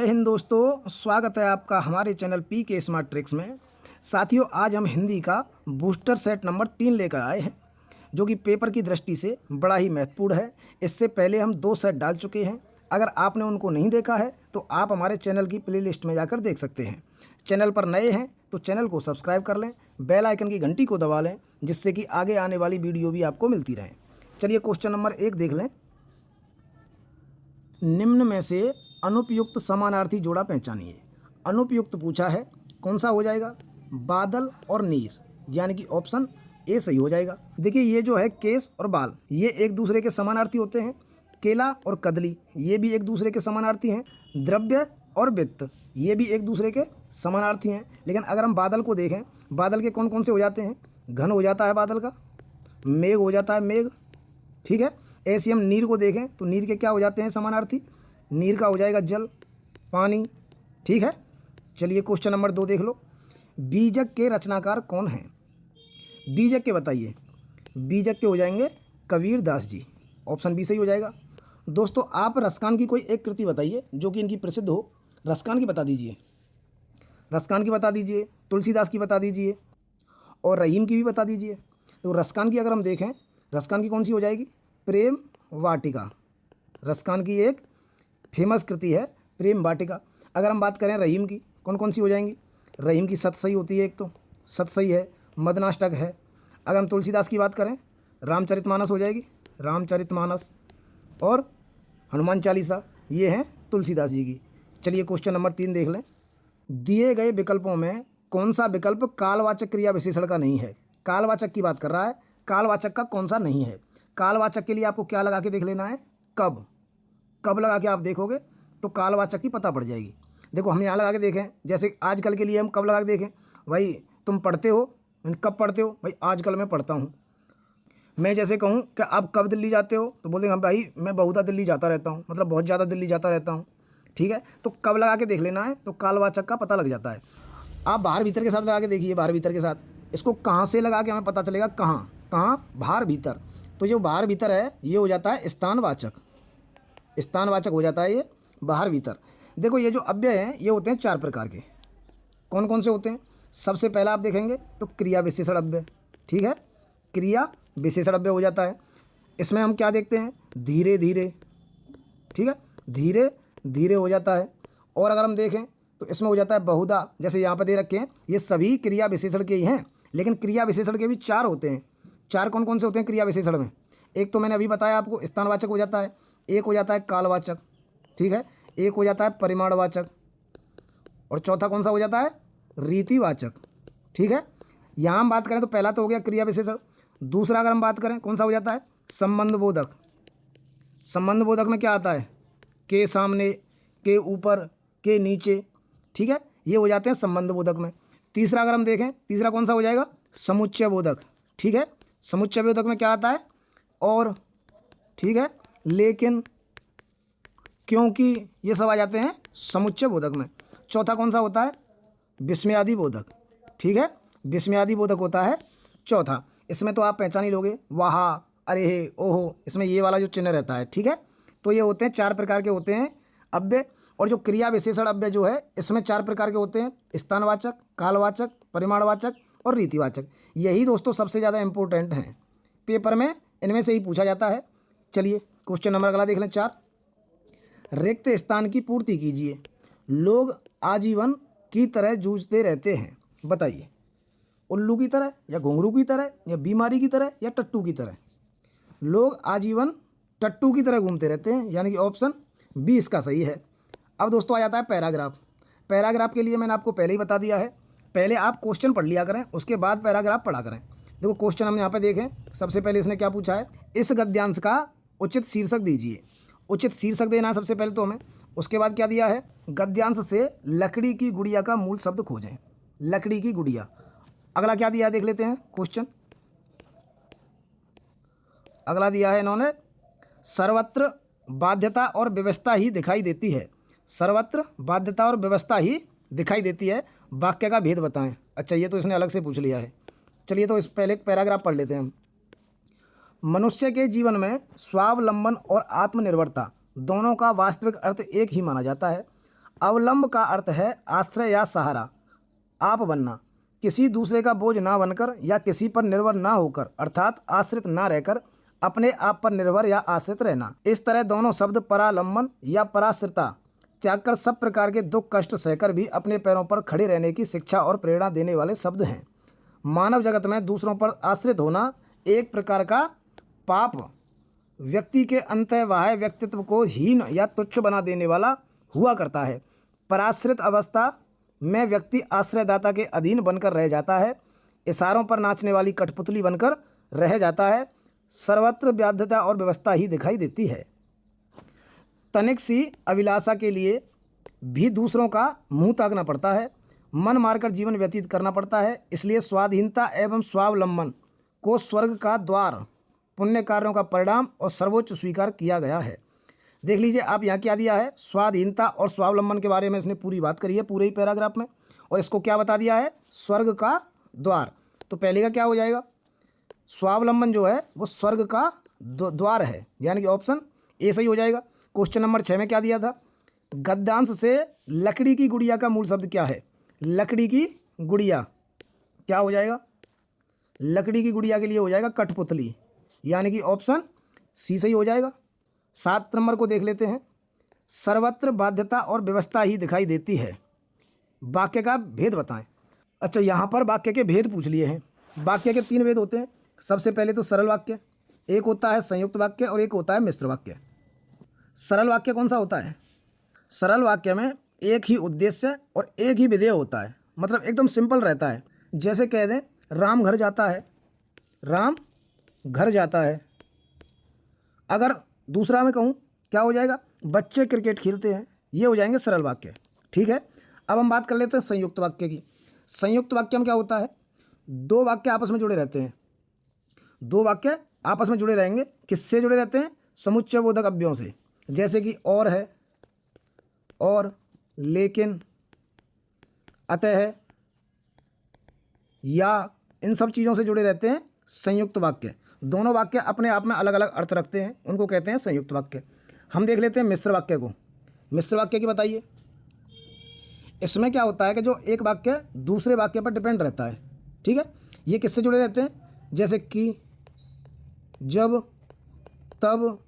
जय हिंद दोस्तों, स्वागत है आपका हमारे चैनल पी के स्मार्ट ट्रिक्स में। साथियों, आज हम हिंदी का बूस्टर सेट नंबर 3 लेकर आए हैं, जो कि पेपर की दृष्टि से बड़ा ही महत्वपूर्ण है। इससे पहले हम 2 सेट डाल चुके हैं। अगर आपने उनको नहीं देखा है तो आप हमारे चैनल की प्लेलिस्ट में जाकर देख सकते हैं। चैनल पर नए हैं तो चैनल को सब्सक्राइब कर लें, बेल आइकन की घंटी को दबा लें, जिससे कि आगे आने वाली वीडियो भी आपको मिलती रहे। चलिए क्वेश्चन नंबर 1 देख लें। निम्न में से अनुपयुक्त समानार्थी जोड़ा पहचानिए। अनुपयुक्त पूछा है, कौन सा हो जाएगा? बादल और नीर, यानी कि ऑप्शन ए सही हो जाएगा। देखिए, ये जो है केस और बाल, ये एक दूसरे के समानार्थी होते हैं। केला और कदली, ये भी एक दूसरे के समानार्थी हैं। द्रव्य और वित्त, ये भी एक दूसरे के समानार्थी हैं। लेकिन अगर हम बादल को देखें, बादल के कौन कौन से हो जाते हैं? घन हो जाता है बादल का, मेघ हो जाता है मेघ, ठीक है। ऐसे हम नीर को देखें तो नीर के क्या हो जाते हैं समानार्थी? नीर का हो जाएगा जल, पानी, ठीक है। चलिए क्वेश्चन नंबर 2 देख लो। बीजक के रचनाकार कौन हैं? बीजक के बताइए। बीजक के हो जाएंगे कबीर दास जी, ऑप्शन बी सही हो जाएगा। दोस्तों, आप रसखान की कोई एक कृति बताइए जो कि इनकी प्रसिद्ध हो। रसखान की बता दीजिए, रसखान की बता दीजिए, तुलसीदास की बता दीजिए और रहीम की भी बता दीजिए। तो रसखान की अगर हम देखें, रसखान की कौन सी हो जाएगी? प्रेम वाटिका। रसखान की एक फेमस कृति है प्रेम वाटिका। अगर हम बात करें रहीम की, कौन कौन सी हो जाएंगी? रहीम की सत सही होती है, एक तो सत सही है, मदनाष्टक है। अगर हम तुलसीदास की बात करें, रामचरितमानस हो जाएगी, रामचरितमानस और हनुमान चालीसा, ये हैं तुलसीदास जी की। चलिए क्वेश्चन नंबर 3 देख लें। दिए गए विकल्पों में कौन सा विकल्प कालवाचक क्रिया विशेषण का नहीं है? कालवाचक की बात कर रहा है, कालवाचक का कौन सा नहीं है? कालवाचक के लिए आपको क्या लगा के देख लेना है? कब। कब लगा के आप देखोगे तो कालवाचक की पता पड़ जाएगी। देखो, हम यहाँ लगा के देखें, जैसे आजकल के लिए हम कब लगा के देखें? भाई तुम पढ़ते हो, कब पढ़ते हो? भाई आजकल मैं पढ़ता हूँ। मैं जैसे कहूँ कि आप कब दिल्ली जाते हो, तो बोल देंगे भाई मैं बहुधा दिल्ली जाता रहता हूँ, मतलब बहुत ज़्यादा दिल्ली जाता रहता हूँ, ठीक है। तो कब लगा के देख लेना है तो कालवाचक का पता लग जाता है। आप बाहर भीतर के साथ लगा के देखिए, बाहर भीतर के साथ इसको कहाँ से लगा के हमें पता चलेगा? कहाँ कहाँ? बाहर भीतर। तो जो बाहर भीतर है ये हो जाता है स्थानवाचक, स्थानवाचक हो जाता है ये बाहर भीतर। देखो, ये जो अव्यय हैं ये होते हैं 4 प्रकार के। कौन कौन से होते हैं? सबसे पहला आप देखेंगे तो क्रिया विशेषण अव्यय, ठीक है। क्रिया विशेषण अव्यय हो जाता है। इसमें हम क्या देखते हैं? धीरे धीरे, ठीक है, धीरे धीरे हो जाता है। और अगर हम देखें तो इसमें हो जाता है बहुधा, जैसे यहाँ पर दे रखे हैं, ये सभी क्रिया विशेषण के ही हैं। लेकिन क्रिया विशेषण के भी 4 होते हैं। 4 कौन कौन से होते हैं क्रिया विशेषण में? एक तो मैंने अभी बताया आपको, स्थानवाचक हो जाता है, एक हो जाता है कालवाचक, ठीक है, एक हो जाता है परिमाणवाचक, और चौथा कौन सा हो जाता है? रीतिवाचक, ठीक है। यहाँ हम बात करें तो पहला तो हो गया क्रिया विशेषण। दूसरा अगर हम बात करें कौन सा हो जाता है? संबंध बोधक। संबंध बोधक में क्या आता है? के सामने, के ऊपर, के नीचे, ठीक है, ये हो जाते हैं संबंध बोधक में। तीसरा अगर हम देखें, तीसरा कौन सा हो जाएगा? समुच्चय बोधक, ठीक है। समुच्चय बोधक में क्या आता है? और, ठीक है, लेकिन, क्योंकि, ये सब आ जाते हैं समुच्चय बोधक में। चौथा कौन सा होता है? विस्मयादि बोधक, ठीक है, विस्मयादि बोधक होता है चौथा। इसमें तो आप पहचान ही लोगे, वाह, अरे हे, ओहो, इसमें ये वाला जो चिन्ह रहता है, ठीक है। तो ये होते हैं 4 प्रकार के होते हैं अव्यय। और जो क्रिया विशेषण अव्यय जो है इसमें 4 प्रकार के होते हैं, स्थानवाचक, कालवाचक, परिमाणवाचक और रीतिवाचक। यही दोस्तों सबसे ज़्यादा इंपॉर्टेंट हैं पेपर में, इनमें से ही पूछा जाता है। चलिए क्वेश्चन नंबर अगला देख लें 4। रिक्त स्थान की पूर्ति कीजिए। लोग आजीवन की तरह जूझते रहते हैं, बताइए। उल्लू की तरह, या घुंघरू की तरह, या बीमारी की तरह, या टट्टू की तरह? लोग आजीवन टट्टू की तरह घूमते रहते हैं, यानी कि ऑप्शन बी इसका सही है। अब दोस्तों आ जाता है पैराग्राफ। पैराग्राफ के लिए मैंने आपको पहले ही बता दिया है, पहले आप क्वेश्चन पढ़ लिया करें, उसके बाद पैराग्राफ पढ़ा करें। देखो क्वेश्चन हम यहाँ पे देखें, सबसे पहले इसने क्या पूछा है? इस गद्यांश का उचित शीर्षक दीजिए। उचित शीर्षक देना है सबसे पहले तो हमें। उसके बाद क्या दिया है? गद्यांश से लकड़ी की गुड़िया का मूल शब्द खोजें। लकड़ी की गुड़िया। अगला क्या दिया है देख लेते हैं क्वेश्चन। अगला दिया है इन्होंने, सर्वत्र बाध्यता और व्यवस्था ही दिखाई देती है। सर्वत्र बाध्यता और व्यवस्था ही दिखाई देती है, वाक्य का भेद बताएं। अच्छा, ये तो इसने अलग से पूछ लिया है। चलिए तो इस पहले एक पैराग्राफ पढ़ लेते हैं हम। मनुष्य के जीवन में स्वावलंबन और आत्मनिर्भरता दोनों का वास्तविक अर्थ एक ही माना जाता है। अवलंब का अर्थ है आश्रय या सहारा, आप बनना, किसी दूसरे का बोझ ना बनकर या किसी पर निर्भर ना होकर अर्थात आश्रित ना रहकर अपने आप पर निर्भर या आश्रित रहना। इस तरह दोनों शब्द परालंबन या पराश्रिता त्याग कर सब प्रकार के दुख कष्ट सहकर भी अपने पैरों पर खड़े रहने की शिक्षा और प्रेरणा देने वाले शब्द हैं। मानव जगत में दूसरों पर आश्रित होना एक प्रकार का पाप व्यक्ति के अंतर्बाह्य व्यक्तित्व को हीन या तुच्छ बना देने वाला हुआ करता है। पराश्रित अवस्था में व्यक्ति आश्रयदाता के अधीन बनकर रह जाता है, इशारों पर नाचने वाली कठपुतली बनकर रह जाता है, सर्वत्र बाध्यता और व्यवस्था ही दिखाई देती है। तनिक सी अभिलाषा के लिए भी दूसरों का मुंह ताकना पड़ता है, मन मारकर जीवन व्यतीत करना पड़ता है। इसलिए स्वाधीनता एवं स्वावलंबन को स्वर्ग का द्वार, पुण्य कार्यों का परिणाम और सर्वोच्च स्वीकार किया गया है। देख लीजिए आप यहाँ क्या दिया है, स्वाधीनता और स्वावलंबन के बारे में इसने पूरी बात करी है पूरे ही पैराग्राफ में, और इसको क्या बता दिया है, स्वर्ग का द्वार। तो पहले का क्या हो जाएगा, स्वावलंबन जो है वो स्वर्ग का द्वार है, यानी कि ऑप्शन ए सही हो जाएगा। क्वेश्चन नंबर 6 में क्या दिया था, गद्यांश से लकड़ी की गुड़िया का मूल शब्द क्या है। लकड़ी की गुड़िया क्या हो जाएगा, लकड़ी की गुड़िया के लिए हो जाएगा कठपुतली, यानी कि ऑप्शन सी सही हो जाएगा। 7 नंबर को देख लेते हैं, सर्वत्र बाध्यता और व्यवस्था ही दिखाई देती है, वाक्य का भेद बताएं। अच्छा, यहाँ पर वाक्य के भेद पूछ लिए हैं। वाक्य के 3 भेद होते हैं। सबसे पहले तो सरल वाक्य, एक होता है संयुक्त वाक्य और एक होता है मिश्र वाक्य। सरल वाक्य कौन सा होता है, सरल वाक्य में एक ही उद्देश्य और एक ही विधेय होता है, मतलब एकदम सिंपल रहता है। जैसे कह दें राम घर जाता है, राम घर जाता है। अगर दूसरा मैं कहूँ क्या हो जाएगा, बच्चे क्रिकेट खेलते हैं, ये हो जाएंगे सरल वाक्य। ठीक है, अब हम बात कर लेते हैं संयुक्त वाक्य की। संयुक्त वाक्य में क्या होता है, 2 वाक्य आपस में जुड़े रहते हैं। 2 वाक्य आपस में जुड़े रहेंगे, किससे जुड़े रहते हैं, समुच्चय बोधक अव्ययों से, जैसे कि और है, और, लेकिन, अतः, या, इन सब चीज़ों से जुड़े रहते हैं संयुक्त वाक्य। दोनों वाक्य अपने आप में अलग अलग अर्थ रखते हैं, उनको कहते हैं संयुक्त वाक्य। हम देख लेते हैं मिश्र वाक्य को। मिश्र वाक्य की बताइए। इसमें क्या होता है कि जो एक वाक्य दूसरे वाक्य पर डिपेंड रहता है। ठीक है, ये किससे जुड़े रहते हैं, जैसे कि, जब, तब,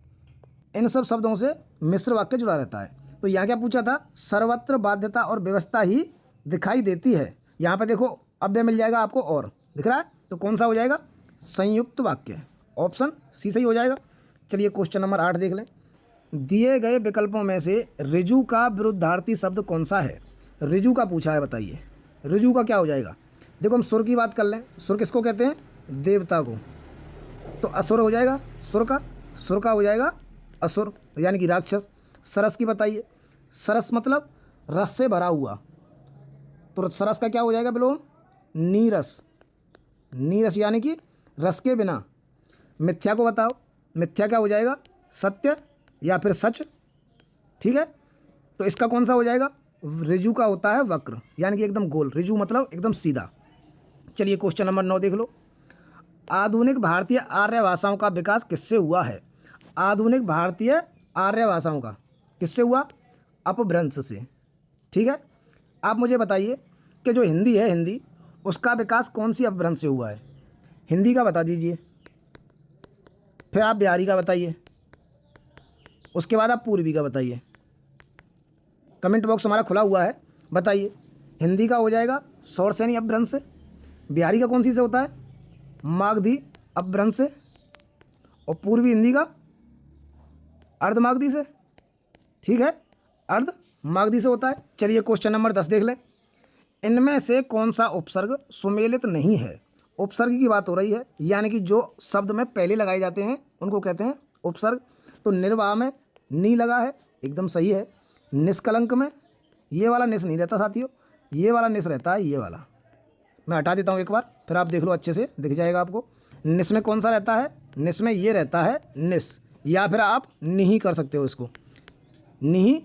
इन सब शब्दों से मिश्र वाक्य जुड़ा रहता है। तो यहाँ क्या पूछा था, सर्वत्र बाध्यता और व्यवस्था ही दिखाई देती है। यहाँ पे देखो अव्यय मिल जाएगा आपको, और दिख रहा है, तो कौन सा हो जाएगा, संयुक्त वाक्य, ऑप्शन सी सही हो जाएगा। चलिए क्वेश्चन नंबर 8 देख लें। दिए गए विकल्पों में से ऋजु का विरुद्धार्थी शब्द कौन सा है। ऋजु का पूछा है, बताइए ऋजु का क्या हो जाएगा। देखो हम सुर की बात कर लें, सुर किसको कहते हैं, देवता को, तो असुर हो जाएगा, सुर का हो जाएगा असुर, यानी कि राक्षस। सरस की बताइए, सरस मतलब रस से भरा हुआ, तो सरस का क्या हो जाएगा विलोम, नीरस, नीरस यानी कि रस के बिना। मिथ्या को बताओ, मिथ्या क्या हो जाएगा, सत्य या फिर सच। ठीक है, तो इसका कौन सा हो जाएगा, ऋजु का होता है वक्र, यानी कि एकदम गोल, ऋजु मतलब एकदम सीधा। चलिए क्वेश्चन नंबर 9 देख लो। आधुनिक भारतीय आर्य भाषाओं का विकास किससे हुआ है। आधुनिक भारतीय आर्य भाषाओं का किससे हुआ, अपभ्रंश से। ठीक है, आप मुझे बताइए कि जो हिंदी है, हिंदी, उसका विकास कौन सी अपभ्रंश से हुआ है। हिंदी का बता दीजिए, फिर आप बिहारी का बताइए, उसके बाद आप पूर्वी का बताइए। कमेंट बॉक्स हमारा खुला हुआ है, बताइए। हिंदी का हो जाएगा शौरसेनी अपभ्रंश से, बिहारी का कौन सी से होता है, मागधी अपभ्रंश से, और पूर्वी हिंदी का अर्धमागधी से। ठीक है, अर्धमागधी से होता है। चलिए क्वेश्चन नंबर 10 देख लें। इनमें से कौन सा उपसर्ग सुमेलित नहीं है। उपसर्ग की बात हो रही है, यानी कि जो शब्द में पहले लगाए जाते हैं उनको कहते हैं उपसर्ग। तो निर्वाह में नी लगा है, एकदम सही है। निष्कलंक में ये वाला निस नहीं रहता साथियों, ये वाला निस रहता है, ये वाला। मैं हटा देता हूँ एक बार, फिर आप देख लो, अच्छे से दिख जाएगा आपको। निस में कौन सा रहता है, निस में ये रहता है निस, या फिर आप निही कर सकते हो इसको, निही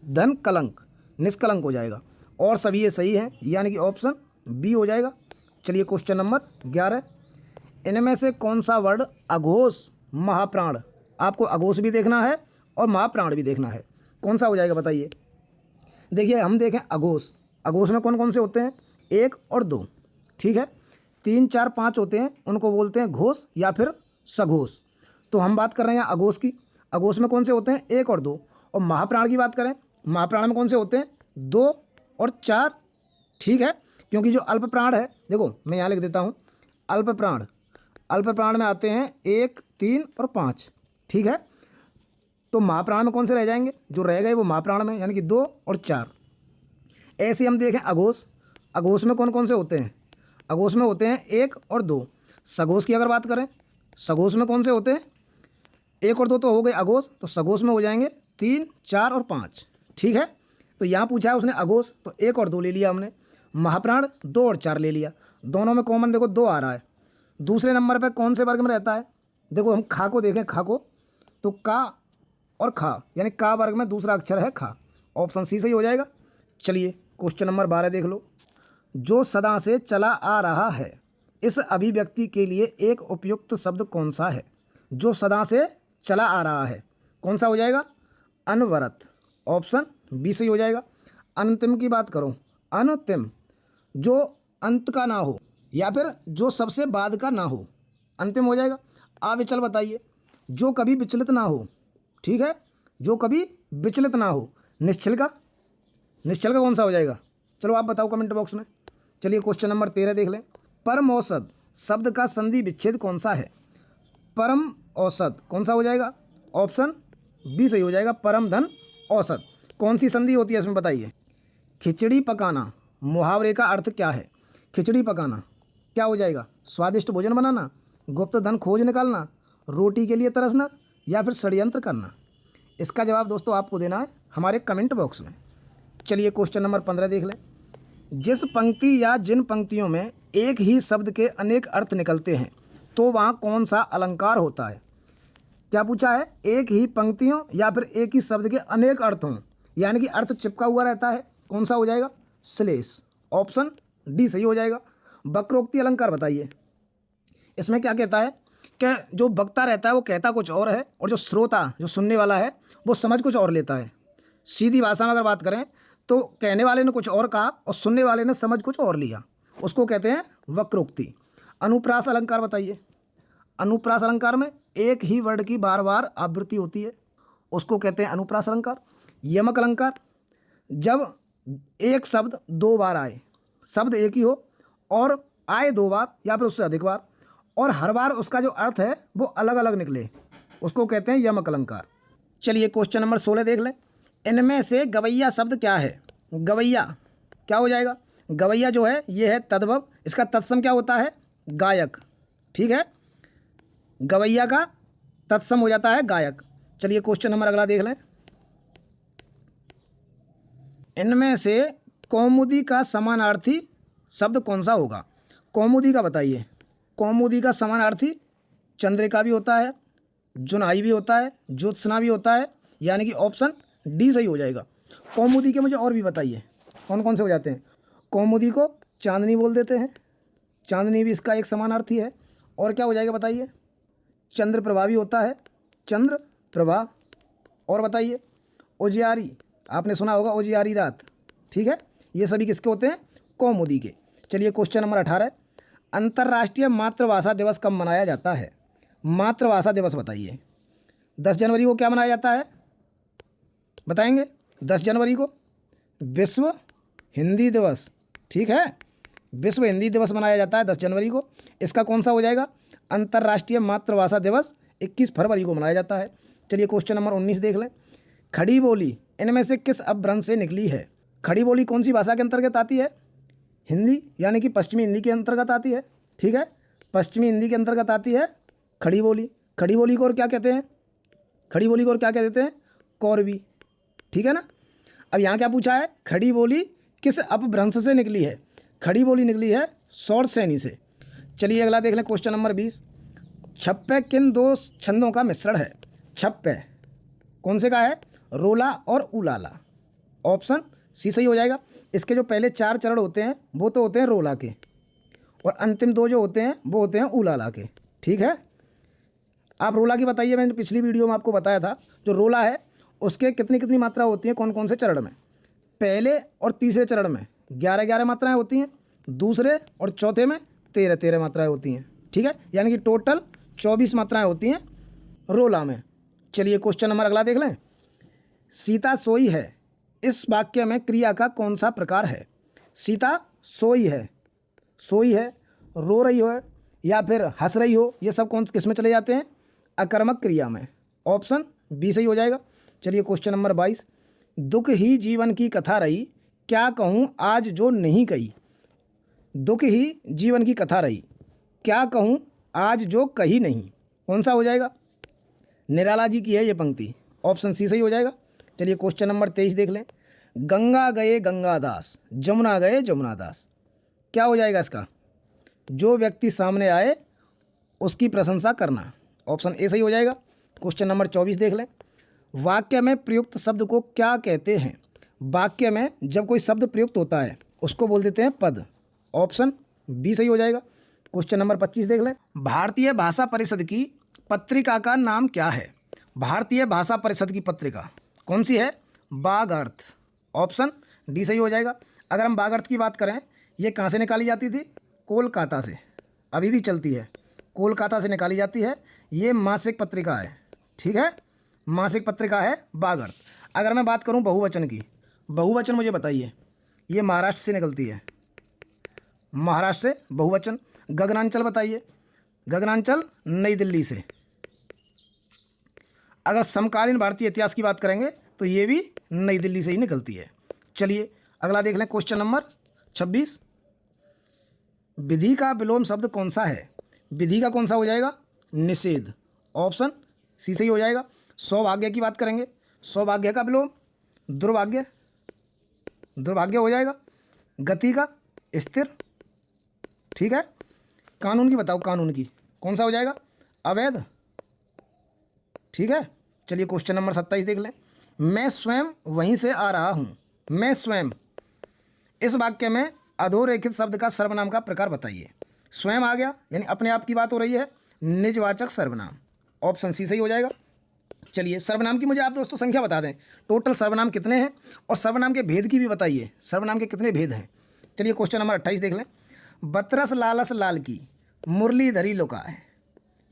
धन कलंक, निष्कलंक हो जाएगा। और सभी ये सही है, यानी कि ऑप्शन बी हो जाएगा। चलिए क्वेश्चन नंबर 11। इनमें से कौन सा वर्ड अघोष महाप्राण, आपको अघोष भी देखना है और महाप्राण भी देखना है, कौन सा हो जाएगा बताइए। देखिए हम देखें अघोष, अघोष में कौन कौन से होते हैं, 1 और 2, ठीक है। 3 4 5 होते हैं, उनको बोलते हैं घोष या फिर सघोष। तो हम बात कर रहे हैं अघोष की। अघोष में कौन से होते हैं, 1 और 2। और महाप्राण की बात करें, महाप्राण में कौन से होते हैं, 2 और 4, ठीक है। क्योंकि जो अल्प प्राण है, देखो मैं यहाँ लिख देता हूँ, अल्प प्राण, अल्प प्राण में आते हैं 1 3 और 5, ठीक है। तो महाप्राण में कौन से रह जाएंगे, जो रह गए वो महाप्राण में, यानी कि 2 और 4। ऐसे हम देखें अघोष, अघोष में कौन कौन से होते हैं, अघोष में होते हैं 1 और 2। सघोष की अगर बात करें, सघोष में कौन से होते हैं, 1 और 2 तो हो गए अघोष, तो सघोष में हो जाएंगे 3 4 और 5, ठीक है। तो यहाँ पूछा है उसने अघोष, तो 1 और 2 ले लिया हमने। महाप्राण 2 और 4 ले लिया, दोनों में कॉमन देखो 2 आ रहा है। दूसरे नंबर पे कौन से वर्ग में रहता है, देखो हम खा को देखें, खा को, तो का और खा, यानी का वर्ग में दूसरा अक्षर है खा, ऑप्शन सी सही हो जाएगा। चलिए क्वेश्चन नंबर 12 देख लो। जो सदा से चला आ रहा है, इस अभिव्यक्ति के लिए एक उपयुक्त शब्द कौन सा है। जो सदा से चला आ रहा है, कौन सा हो जाएगा, अनवरत, ऑप्शन बी सही हो जाएगा। अंतिम की बात करो, अंतिम, जो अंत का ना हो या फिर जो सबसे बाद का ना हो, अंतिम हो जाएगा। अविचल बताइए, जो कभी विचलित ना हो, ठीक है, जो कभी विचलित ना हो। निश्चल का, निश्चल का कौन सा हो जाएगा, चलो आप बताओ कमेंट बॉक्स में। चलिए क्वेश्चन नंबर 13 देख लें। परम औसत शब्द का संधि विच्छेद कौन सा है। परम औसत कौन सा हो जाएगा, ऑप्शन बी सही हो जाएगा, परम धन औसत। कौन सी संधि होती है इसमें बताइए। खिचड़ी पकाना मुहावरे का अर्थ क्या है। खिचड़ी पकाना क्या हो जाएगा, स्वादिष्ट भोजन बनाना, गुप्त धन खोज निकालना, रोटी के लिए तरसना, या फिर षड्यंत्र करना। इसका जवाब दोस्तों आपको देना है हमारे कमेंट बॉक्स में। चलिए क्वेश्चन नंबर 15 देख लें। जिस पंक्ति या जिन पंक्तियों में एक ही शब्द के अनेक अर्थ निकलते हैं, तो वहाँ कौन सा अलंकार होता है। क्या पूछा है, एक ही पंक्तियों या फिर एक ही शब्द के अनेक अर्थ हों, यानी कि अर्थ चिपका हुआ रहता है, कौन सा हो जाएगा, श्लेष, ऑप्शन डी सही हो जाएगा। वक्रोक्ति अलंकार बताइए। इसमें क्या कहता है कि जो वक्ता रहता है वो कहता कुछ और है, और जो श्रोता, जो सुनने वाला है, वो समझ कुछ और लेता है। सीधी भाषा में अगर बात करें तो कहने वाले ने कुछ और कहा और सुनने वाले ने समझ कुछ और लिया, उसको कहते हैं वक्रोक्ति। अनुप्रास अलंकार बताइए। अनुप्रास अलंकार में एक ही वर्ड की बार बार आवृत्ति होती है, उसको कहते हैं अनुप्रास अलंकार। यमक अलंकार, जब एक शब्द 2 बार आए, शब्द एक ही हो और आए 2 बार या फिर उससे अधिक बार, और हर बार उसका जो अर्थ है वो अलग अलग निकले, उसको कहते हैं यमक अलंकार। चलिए क्वेश्चन नंबर 16 देख लें। इनमें से गवैया शब्द क्या है। गवैया क्या हो जाएगा, गवैया जो है ये है तद्भव, इसका तत्सम क्या होता है, गायक, ठीक है। गवैया का तत्सम हो जाता है गायक। चलिए क्वेश्चन नंबर अगला देख लें। इनमें से कौमुदी का समानार्थी शब्द कौन सा होगा। कौमुदी का बताइए। कौमुदी का समानार्थी चंद्रिका भी होता है, जुनाई भी होता है, ज्योत्सना भी होता है, यानी कि ऑप्शन डी सही हो जाएगा। कौमुदी के मुझे और भी बताइए कौन कौन से हो जाते हैं। कौमुदी को चांदनी बोल देते हैं, चांदनी भी इसका एक समानार्थी है। और क्या हो जाएगा बताइए, चंद्र प्रभा भी होता है, चंद्र प्रभा। और बताइए, उजियारी, आपने सुना होगा उजियारी रात, ठीक है। ये सभी किसके होते हैं, कौमुदी के। चलिए क्वेश्चन नंबर 18। अंतर्राष्ट्रीय मातृभाषा दिवस कब मनाया जाता है। मातृभाषा दिवस बताइए। 10 जनवरी को क्या मनाया जाता है, बताएंगे। 10 जनवरी को विश्व हिंदी दिवस, ठीक है, विश्व हिंदी दिवस मनाया जाता है 10 जनवरी को। इसका कौन सा हो जाएगा, अंतर्राष्ट्रीय मातृभाषा दिवस 21 फरवरी को मनाया जाता है। चलिए क्वेश्चन नंबर 19 देख लें। खड़ी बोली इनमें से किस अपभ्रंश से निकली है। खड़ी बोली कौन सी भाषा के अंतर्गत आती है, हिंदी, यानी कि पश्चिमी हिंदी के अंतर्गत आती है, ठीक है, पश्चिमी हिंदी के अंतर्गत आती है खड़ी बोली। खड़ी बोली को और क्या कहते हैं, खड़ी बोली को और क्या कहते हैं, कौरवी, ठीक है ना। अब यहाँ क्या पूछा है, खड़ी बोली किस अपभ्रंश से निकली है। खड़ी बोली निकली है सौर सैनी से। चलिए अगला देख लें क्वेश्चन नंबर 20। छप्पे किन 2 छंदों का मिश्रण है। छप्पे कौन से का है, रोला और उलाला, ऑप्शन सी सही हो जाएगा। इसके जो पहले 4 चरण होते हैं वो तो होते हैं रोला के, और अंतिम 2 जो होते हैं वो होते हैं उलाला के, ठीक है। आप रोला की बताइए, मैंने पिछली वीडियो में आपको बताया था, जो रोला है उसके कितनी कितनी मात्रा होती है कौन कौन से चरण में। पहले और तीसरे चरण में 11-11 मात्राएं होती हैं, दूसरे और चौथे में 13-13 मात्राएं होती हैं। ठीक है, यानी कि टोटल 24 मात्राएं होती हैं रोला में। चलिए क्वेश्चन नंबर अगला देख लें। सीता सोई है, इस वाक्य में क्रिया का कौन सा प्रकार है? सीता सोई है, सोई है, रो रही हो या फिर हंस रही हो, ये सब कौन किस में चले जाते हैं? अकर्मक क्रिया में। ऑप्शन बी सही हो जाएगा। चलिए क्वेश्चन नंबर 22। दुख ही जीवन की कथा रही, क्या कहूँ आज जो नहीं कही? दुख ही जीवन की कथा रही, क्या कहूँ आज जो कही नहीं, कौन सा हो जाएगा? निराला जी की है ये पंक्ति। ऑप्शन सी सही हो जाएगा। चलिए क्वेश्चन नंबर 23 देख लें। गंगा गए गंगादास, जमुना गए जमुनादास, क्या हो जाएगा इसका? जो व्यक्ति सामने आए उसकी प्रशंसा करना। ऑप्शन ए सही हो जाएगा। क्वेश्चन नंबर 24 देख लें। वाक्य में प्रयुक्त शब्द को क्या कहते हैं? वाक्य में जब कोई शब्द प्रयुक्त होता है उसको बोल देते हैं पद। ऑप्शन बी सही हो जाएगा। क्वेश्चन नंबर 25 देख लें। भारतीय भाषा परिषद की पत्रिका का नाम क्या है? भारतीय भाषा परिषद की पत्रिका कौन सी है? बाघ अर्थ। ऑप्शन डी सही हो जाएगा। अगर हम बाघ अर्थ की बात करें, ये कहाँ से निकाली जाती थी? कोलकाता से, अभी भी चलती है, कोलकाता से निकाली जाती है। ये मासिक पत्रिका है। ठीक है, मासिक पत्रिका है बाघ अर्थ। अगर मैं बात करूं बहुवचन की, बहुवचन मुझे बताइए। ये महाराष्ट्र से निकलती है, महाराष्ट्र से बहुवचन। गगनांचल बताइए, गगनांचल नई दिल्ली से। अगर समकालीन भारतीय इतिहास की बात करेंगे तो ये भी नई दिल्ली से ही निकलती है। चलिए अगला देख लें। Question number 26। विधि का विलोम शब्द कौन सा है? विधि का कौन सा हो जाएगा? निषेध। ऑप्शन सी सही हो जाएगा। सौभाग्य की बात करेंगे, सौभाग्य का विलोम दुर्भाग्य, दुर्भाग्य हो जाएगा। गति का स्थिर। ठीक है, कानून की बताओ, कानून की कौन सा हो जाएगा? अवैध। ठीक है, चलिए क्वेश्चन नंबर 27 देख लें। मैं स्वयं वहीं से आ रहा हूँ, मैं स्वयं, इस वाक्य में अधोरेखित शब्द का सर्वनाम का प्रकार बताइए। स्वयं आ गया यानी अपने आप की बात हो रही है, निजवाचक सर्वनाम। ऑप्शन सी सही हो जाएगा। चलिए सर्वनाम की मुझे आप दोस्तों संख्या बता दें, टोटल सर्वनाम कितने हैं, और सर्वनाम के भेद की भी बताइए, सर्वनाम के कितने भेद हैं। चलिए क्वेश्चन नंबर 28 देख लें। बतरस लालस लाल की मुरलीधरी लुका है।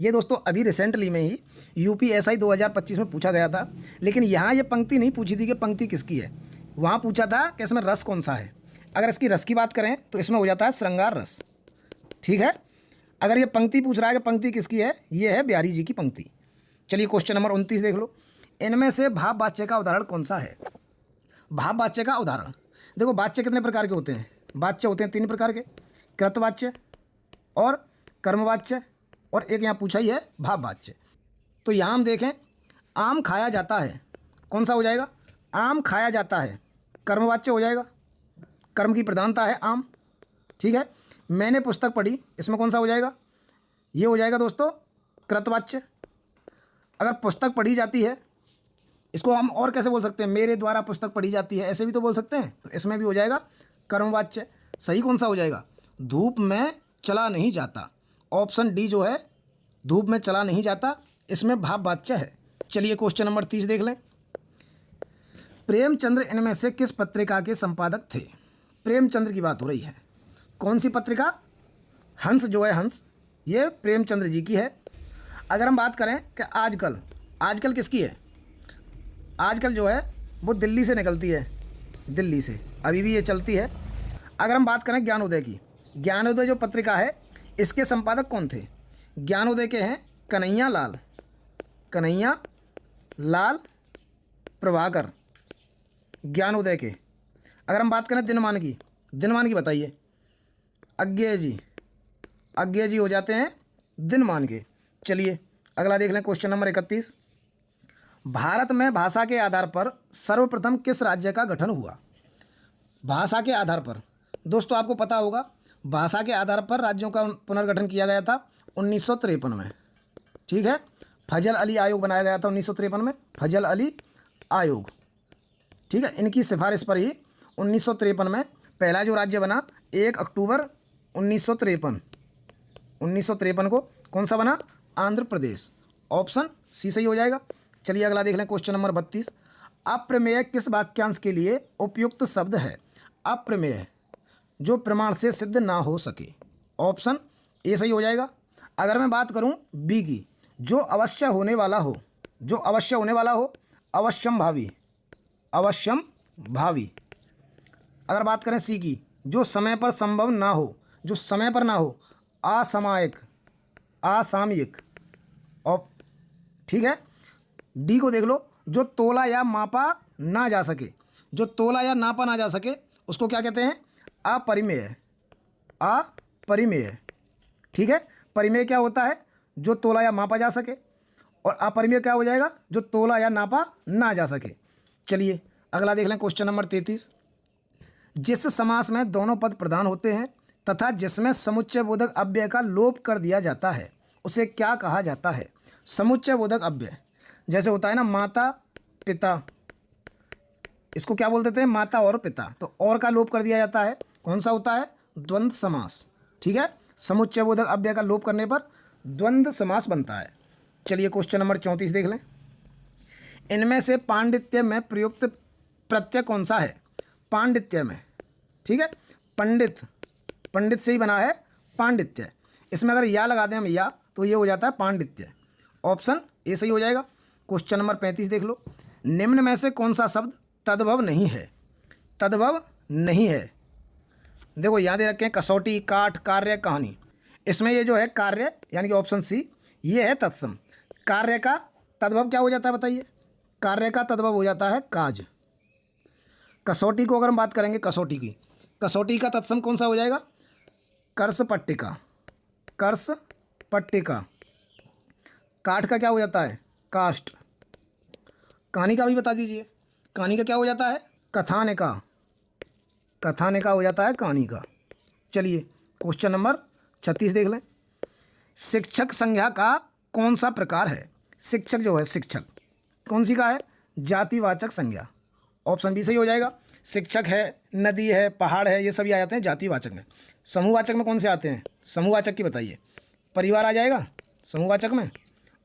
ये दोस्तों अभी रिसेंटली में ही यूपीएसआई 2025 में पूछा गया था, लेकिन यहाँ ये पंक्ति नहीं पूछी थी कि पंक्ति किसकी है। वहाँ पूछा था कि इसमें रस कौन सा है। अगर इसकी रस की बात करें तो इसमें हो जाता है श्रृंगार रस। ठीक है, अगर ये पंक्ति पूछ रहा है कि पंक्ति किसकी है, ये है बिहारी जी की पंक्ति। चलिए क्वेश्चन नंबर 29 देख लो। इनमें से भाव वाच्य का उदाहरण कौन सा है? भाव वाच्य का उदाहरण देखो, वाच्य कितने प्रकार के होते हैं? वाच्य होते हैं 3 प्रकार के, कृतवाच्य और कर्मवाच्य, और एक यहाँ पूछा ही है भाववाच्य। तो यहाँ हम देखें, आम खाया जाता है, कौन सा हो जाएगा? आम खाया जाता है, कर्मवाच्य हो जाएगा, कर्म की प्रधानता है आम। ठीक है, मैंने पुस्तक पढ़ी, इसमें कौन सा हो जाएगा? ये हो जाएगा दोस्तों कृतवाच्य। अगर पुस्तक पढ़ी जाती है, इसको हम और कैसे बोल सकते हैं? मेरे द्वारा पुस्तक पढ़ी जाती है, ऐसे भी तो बोल सकते हैं। तो इसमें भी हो जाएगा कर्मवाच्य। सही कौन सा हो जाएगा? धूप में चला नहीं जाता। ऑप्शन डी जो है धूप में चला नहीं जाता, इसमें भाववाच्य है। चलिए क्वेश्चन नंबर 30 देख लें। प्रेमचंद्र इनमें से किस पत्रिका के संपादक थे? प्रेमचंद्र की बात हो रही है। कौन सी पत्रिका? हंस जो है, हंस, ये प्रेमचंद्र जी की है। अगर हम बात करें कि आजकल, आजकल किसकी है? आजकल जो है वो दिल्ली से निकलती है, दिल्ली से अभी भी ये चलती है। अगर हम बात करें ज्ञानोदय की, ज्ञानोदय जो पत्रिका है इसके संपादक कौन थे? ज्ञानोदय के हैं कन्हैया लाल, कन्हैया लाल प्रभाकर, ज्ञानोदय के। अगर हम बात करें दिनमान की, दिनमान की बताइए। अज्ञेय जी, अज्ञेय जी हो जाते हैं दिनमान के। चलिए अगला देख लें क्वेश्चन नंबर 31। भारत में भाषा के आधार पर सर्वप्रथम किस राज्य का गठन हुआ? भाषा के आधार पर दोस्तों आपको पता होगा, भाषा के आधार पर राज्यों का पुनर्गठन किया गया था 1953 में। ठीक है, फजल अली आयोग बनाया गया था 1953 में, फजल अली आयोग। ठीक है, इनकी सिफारिश पर ही 1953 में पहला जो राज्य बना 1 अक्टूबर 1953 को कौन सा बना? आंध्र प्रदेश। ऑप्शन सी सही हो जाएगा। चलिए अगला देख लें क्वेश्चन नंबर 32। अप्रमेय किस वाक्यांश के लिए उपयुक्त शब्द है? अप्रमेय जो प्रमाण से सिद्ध ना हो सके। ऑप्शन ए सही हो जाएगा। अगर मैं बात करूं बी की, जो अवश्य होने वाला हो, जो अवश्य होने वाला हो, अवश्यम भावी, अवश्यम भावी। अगर बात करें सी की, जो समय पर संभव ना हो, जो समय पर ना हो, असामयिक, असामयिक। और ठीक है, डी को देख लो, जो तोला या मापा ना जा सके, जो तोला या नापा ना जा सके उसको क्या कहते हैं? अपरिमेय, अपरिमेय। ठीक है, परिमेय क्या होता है? जो तोला या मापा जा सके, और अपरिमेय क्या हो जाएगा? जो तोला या नापा ना जा सके। चलिए अगला देख लें, क्वेश्चन नंबर 33। जिस समास में दोनों पद प्रधान होते हैं तथा जिसमें समुच्चय बोधक अव्यय का लोप कर दिया जाता है उसे क्या कहा जाता है? समुच्चय बोधक अव्यय जैसे होता है ना, माता पिता, इसको क्या बोल देते हैं? माता और पिता। तो और का लोप कर दिया जाता है, कौन सा होता है? द्वंद्व समास। ठीक है, समुच्चय बोधक अव्यय का लोप करने पर द्वंद्व समास बनता है। चलिए क्वेश्चन नंबर 34 देख लें। इनमें से पांडित्य में प्रयुक्त प्रत्यय कौन सा है? पांडित्य में, ठीक है, पंडित, पंडित से ही बना है पांडित्य। इसमें अगर या लगा दें हम, या, तो ये हो जाता है पांडित्य। ऑप्शन ए सही हो जाएगा। क्वेश्चन नंबर 35 देख लो। निम्न में से कौन सा शब्द तद्भव नहीं है? तद्भव नहीं है। देखो यहाँ दे रखे हैं कसौटी, काठ, कार्य, कहानी। इसमें ये जो है कार्य यानी कि ऑप्शन सी, ये है तत्सम। कार्य का तद्भव क्या हो जाता है बताइए? कार्य का तद्भव हो जाता है काज। कसौटी को अगर हम बात करेंगे, कसौटी की, कसौटी का तत्सम कौन सा हो जाएगा? कर्ष पट्टिका, कर्ष पट्टिका। काठ का क्या हो जाता है? काष्ठ। कहानी का भी बता दीजिए, कहानी का क्या हो जाता है? कथानिका, कथानिका हो जाता है कहानी का। चलिए क्वेश्चन नंबर 36 देख लें। शिक्षक संज्ञा का कौन सा प्रकार है? शिक्षक जो है, शिक्षक कौन सी का है? जातिवाचक संज्ञा। ऑप्शन बी सही हो जाएगा। शिक्षक है, नदी है, पहाड़ है, ये सभी आ जाते हैं जातिवाचक में। समूहवाचक में कौन से आते हैं? समूहवाचक की बताइए। परिवार आ जाएगा समूहवाचक में।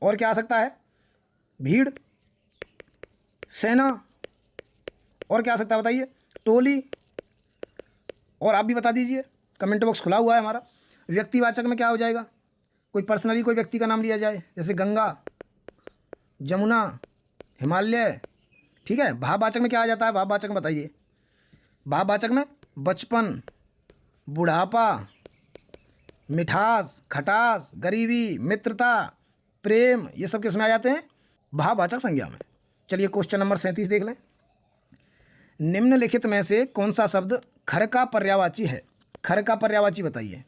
और क्या आ सकता है? भीड़, सेना, और क्या आ सकता है बताइए? टोली। और आप भी बता दीजिए, कमेंट बॉक्स खुला हुआ है हमारा। व्यक्तिवाचक में क्या हो जाएगा? कोई पर्सनली कोई व्यक्ति का नाम लिया जाए, जैसे गंगा, जमुना, हिमालय। ठीक है, भाववाचक में क्या आ जाता है? भाववाचक में बताइए। भाववाचक में बचपन, बुढ़ापा, मिठास, खटास, गरीबी, मित्रता, प्रेम, ये सब किसमें आ जाते हैं? भाववाचक संज्ञा में। चलिए क्वेश्चन नंबर 37 देख लें। निम्नलिखित में से कौन सा शब्द खर का पर्यायवाची है? खर का पर्यायवाची बताइए।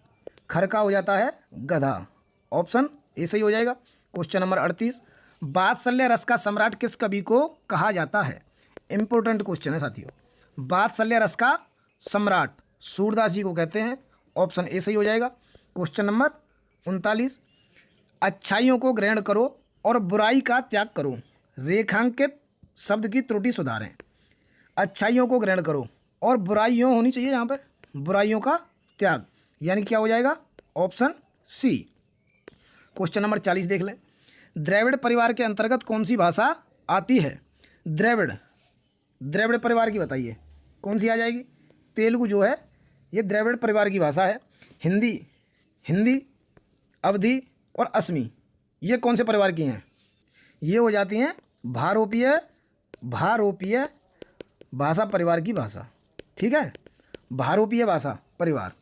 खर का हो जाता है गधा। ऑप्शन ए सही हो जाएगा। Question number 38। वात्सल्य रस का सम्राट किस कवि को कहा जाता है? इंपॉर्टेंट क्वेश्चन है साथियों। वात्सल्य रस का सम्राट सूरदास जी को कहते हैं। ऑप्शन ए सही हो जाएगा। Question number 39। अच्छाइयों को ग्रहण करो और बुराई का त्याग करो, रेखांकित शब्द की त्रुटि सुधारें। अच्छाइयों को ग्रहण करो और बुराइयों होनी चाहिए यहाँ पर, बुराइयों का त्याग, यानी क्या हो जाएगा? Option C. क्वेश्चन नंबर 40 देख लें। द्रविड़ परिवार के अंतर्गत कौन सी भाषा आती है? द्रविड़, द्रविड़ परिवार की बताइए कौन सी आ जाएगी? तेलुगु जो है ये द्रविड़ परिवार की भाषा है। हिंदी, हिंदी, अवधी और असमी, ये कौन से परिवार की हैं? ये हो जाती हैं भारोपीय, भारोपीय भाषा परिवार की भाषा। ठीक है, भारोपीय भाषा परिवार,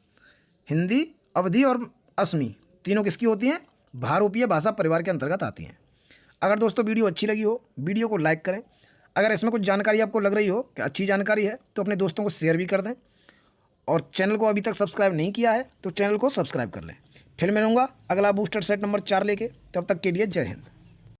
हिंदी, अवधी और असमी तीनों किसकी होती हैं? भारोपीय भाषा परिवार के अंतर्गत आती हैं। अगर दोस्तों वीडियो अच्छी लगी हो, वीडियो को लाइक करें। अगर इसमें कुछ जानकारी आपको लग रही हो कि अच्छी जानकारी है तो अपने दोस्तों को शेयर भी कर दें। और चैनल को अभी तक सब्सक्राइब नहीं किया है तो चैनल को सब्सक्राइब कर लें। फिर मिलूंगा अगला बूस्टर सेट नंबर 4 लेके। तब तक के लिए जय हिंद।